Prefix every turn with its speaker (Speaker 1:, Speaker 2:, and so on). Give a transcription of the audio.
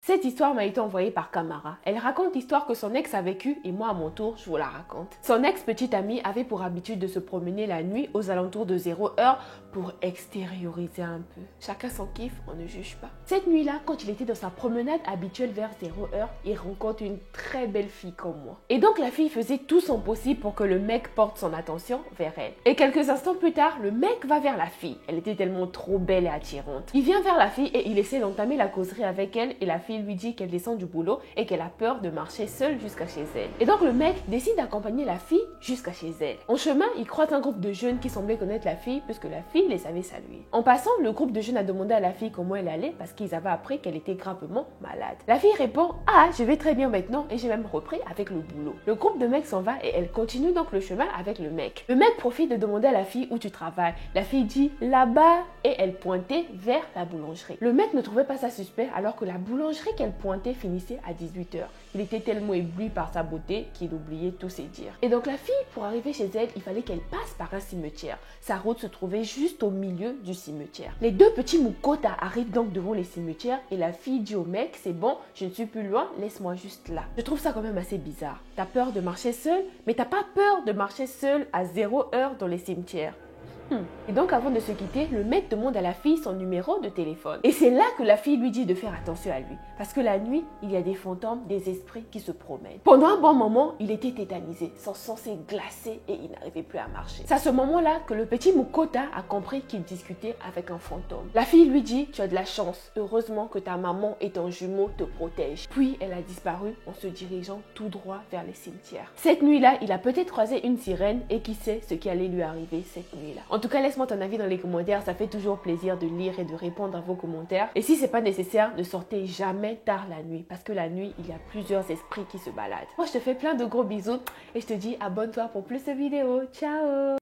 Speaker 1: Cette histoire m'a été envoyée par Kamara. Elle raconte l'histoire que son ex a vécue et moi à mon tour je vous la raconte. Son ex-petite amie avait pour habitude de se promener la nuit aux alentours de 0h pour extérioriser un peu. Chacun son kiff, on ne juge pas. Cette nuit-là, quand il était dans sa promenade habituelle vers 0h, il rencontre une très belle fille comme moi. Et donc la fille faisait tout son possible pour que le mec porte son attention vers elle. Et quelques instants plus tard, le mec va vers la fille. Elle était tellement trop belle et attirante. Il vient vers la fille et il essaie d'entamer la causerie avec elle et la fille lui dit qu'elle descend du boulot et qu'elle a peur de marcher seule jusqu'à chez elle. Et donc le mec décide d'accompagner la fille jusqu'à chez elle. En chemin, il croise un groupe de jeunes qui semblaient connaître la fille puisque la fille les avait salués. En passant, le groupe de jeunes a demandé à la fille comment elle allait parce qu'ils avaient appris qu'elle était gravement malade. La fille répond « Ah, je vais très bien maintenant et j'ai même repris avec le boulot ». Le groupe de mecs s'en va et elle continue donc le chemin avec le mec. Le mec profite de demander à la fille où tu travailles. La fille dit « Là-bas » et elle pointait vers la boulangerie. Le mec ne trouvait pas ça suspect alors que la boulangerie qu'elle pointait finissait à 18h. Il était tellement ébloui par sa beauté qu'il oubliait tous ses dires. Et donc la fille, pour arriver chez elle, il fallait qu'elle passe par un cimetière. Sa route se trouvait juste au milieu du cimetière. Les deux petits Mukota arrivent donc devant les cimetières et la fille dit au mec, c'est bon, je ne suis plus loin, laisse-moi juste là. Je trouve ça quand même assez bizarre. T'as peur de marcher seul, mais t'as pas peur de marcher seul à 0h dans les cimetières. Et donc avant de se quitter, le mec demande à la fille son numéro de téléphone. Et c'est là que la fille lui dit de faire attention à lui. Parce que la nuit, il y a des fantômes, des esprits qui se promènent. Pendant un bon moment, il était tétanisé, son sang s'est glacé et il n'arrivait plus à marcher. C'est à ce moment-là que le petit Mukota a compris qu'il discutait avec un fantôme. La fille lui dit, tu as de la chance, heureusement que ta maman et ton jumeau te protègent. Puis elle a disparu en se dirigeant tout droit vers les cimetières. Cette nuit-là, il a peut-être croisé une sirène et qui sait ce qui allait lui arriver cette nuit-là. En tout cas, laisse-moi ton avis dans les commentaires, ça fait toujours plaisir de lire et de répondre à vos commentaires. Et si c'est pas nécessaire, ne sortez jamais tard la nuit, parce que la nuit, il y a plusieurs esprits qui se baladent. Moi, je te fais plein de gros bisous et je te dis abonne-toi pour plus de vidéos. Ciao!